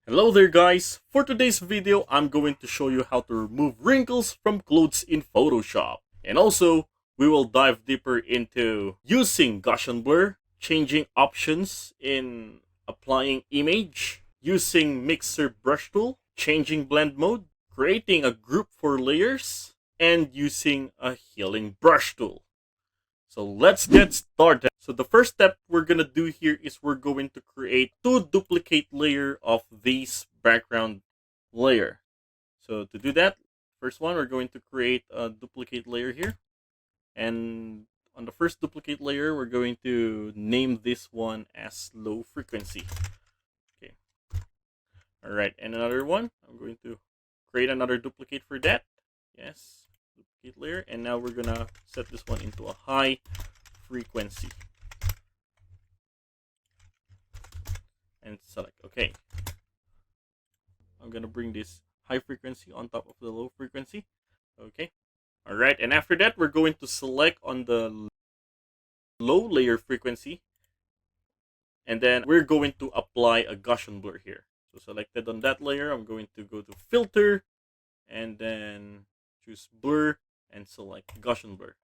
Hello there guys, for today's video I'm going to show you how to remove wrinkles from clothes in Photoshop. And also, we will dive deeper into using Gaussian blur, changing options in applying image, using mixer brush tool, changing blend mode, creating a group for layers, and using a healing brush tool. So let's get started. So the first step we're gonna do here is we're going to create two duplicate layer of this background layer. So to do that, first one, we're going to create a duplicate layer here. And on the first duplicate layer, we're going to name this one as low frequency. Okay. All right. And another one, I'm going to create another duplicate for that. Yes. Duplicate layer. And now we're going to set this one into a high frequency. And select OK. I'm gonna bring this high frequency on top of the low frequency. Okay. All right. And after that, we're going to select on the low layer frequency. And then we're going to apply a Gaussian blur here. So selected on that layer, I'm going to go to filter and then choose blur and select Gaussian blur.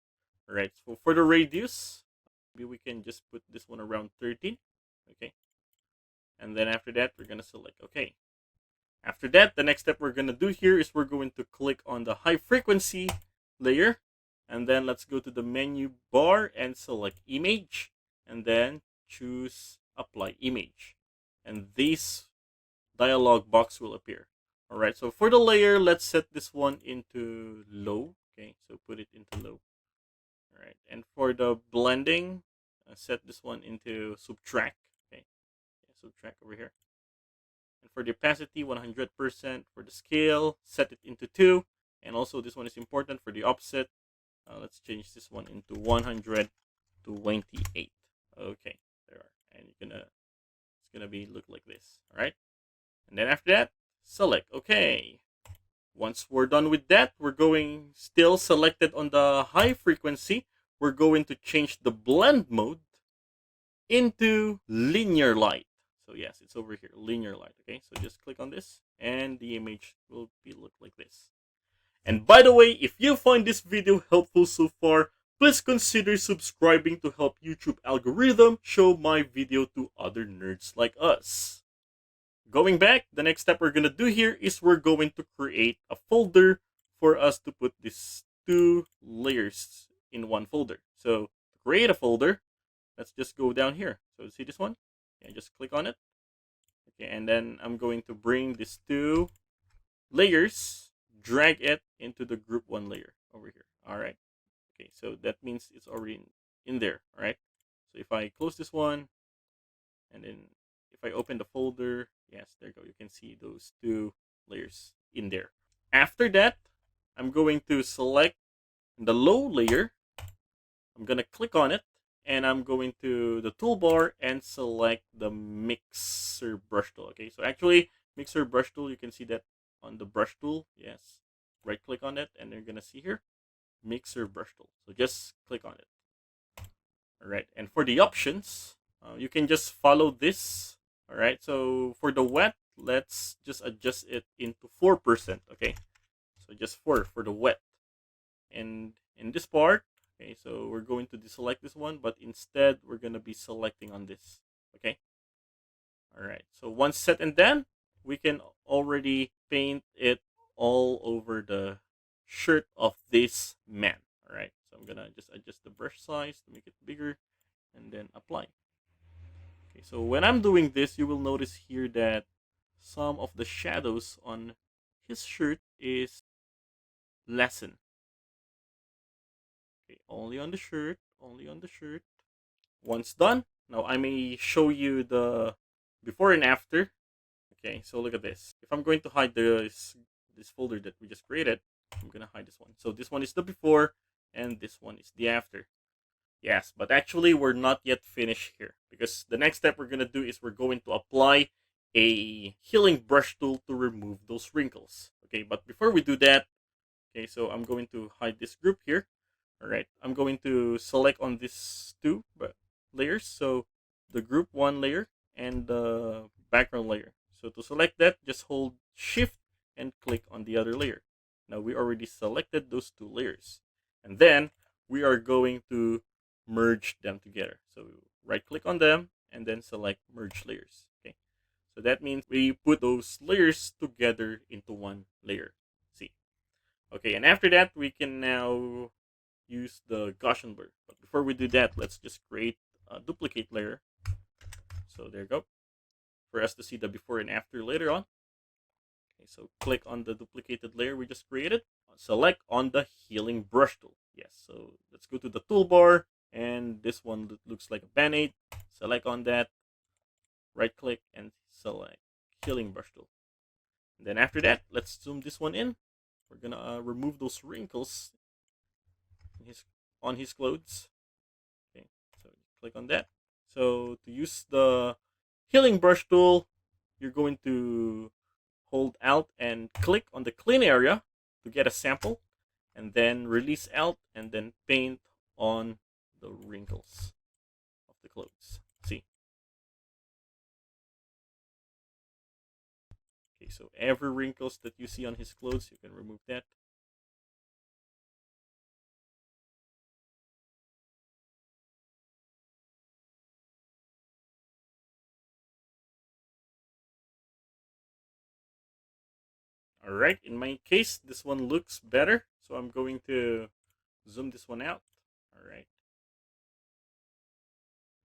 All right. So for the radius, maybe we can just put this one around 13. Okay. And then after that, we're going to select OK. After that, the next step we're going to do here is we're going to click on the high frequency layer. And then let's go to the menu bar and select image. And then choose apply image. And this dialog box will appear. All right, so for the layer, let's set this one into low. Okay, so put it into low. All right, and for the blending, set this one into subtract. Okay, subtract over here. And for the opacity, 100%. For the scale, set it into 2. And also, this one is important for the offset. Let's change this one into 128. Okay, there are. And it's gonna be look like this. All right. And then after that, select OK. Once we're done with that, we're going still selected on the high frequency. We're going to change the blend mode into linear light. So yes, it's over here, linear light. Okay, so just click on this and the image will be look like this. And by the way, if you find this video helpful so far, please consider subscribing to help YouTube algorithm show my video to other nerds like us. Going back, the next step we're going to do here is we're going to create a folder for us to put these two layers in one folder. So to create a folder, let's just go down here. So see this one? Yeah, just click on it. Okay, and then I'm going to bring these two layers, drag it into the group one layer over here. All right. Okay, so that means it's already in there. All right. So if I close this one, and then if I open the folder, yes, there you go. You can see those two layers in there. After that, I'm going to select the low layer. I'm going to click on it. And I'm going to the toolbar and select the mixer brush tool. Okay, so actually mixer brush tool, you can see that on the brush tool. Yes, right click on it and you're gonna see here mixer brush tool. So just click on it. All right, and for the options, you can just follow this. All right, so for the wet, let's just adjust it into 4%. Okay, so just 4 for the wet. And in this part, okay, so we're going to deselect this one, but instead we're going to be selecting on this. Okay. All right. So once set and done, we can already paint it all over the shirt of this man. All right. So I'm going to just adjust the brush size to make it bigger and then apply. Okay. So when I'm doing this, you will notice here that some of the shadows on his shirt is lessened. Okay, only on the shirt, only on the shirt. Once done, now I may show you the before and after. Okay, so look at this. If I'm going to hide this folder that we just created, I'm gonna hide this one. So this one is the before, and this one is the after. Yes, but actually we're not yet finished here because the next step we're gonna do is we're going to apply a healing brush tool to remove those wrinkles. Okay, but before we do that, okay, so I'm going to hide this group here. All right, I'm going to select on these two layers. So the group one layer and the background layer. So to select that, just hold Shift and click on the other layer. Now we already selected those two layers. And then we are going to merge them together. So right click on them and then select merge layers. Okay. So that means we put those layers together into one layer. See. Okay, and after that we can now use the Gaussian blur. But before we do that, let's just create a duplicate layer. So there you go. For us to see the before and after later on. Okay, so click on the duplicated layer we just created. Select on the healing brush tool. Yes, so let's go to the toolbar, and this one looks like a band-aid. Select on that, right click, and select healing brush tool. And then after that, let's zoom this one in. We're gonna remove those wrinkles on his clothes. Okay, so click on that. So to use the healing brush tool, you're going to hold Alt and click on the clean area to get a sample, and then release Alt and then paint on the wrinkles of the clothes. See? Okay, so every wrinkles that you see on his clothes, you can remove that. Alright, in my case, this one looks better, so I'm going to zoom this one out. Alright.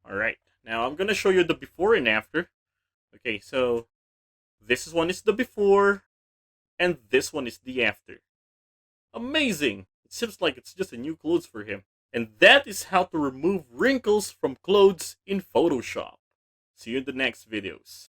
Alright, now I'm going to show you the before and after. Okay, so this one is the before, and this one is the after. Amazing! It seems like it's just a new clothes for him. And that is how to remove wrinkles from clothes in Photoshop. See you in the next videos.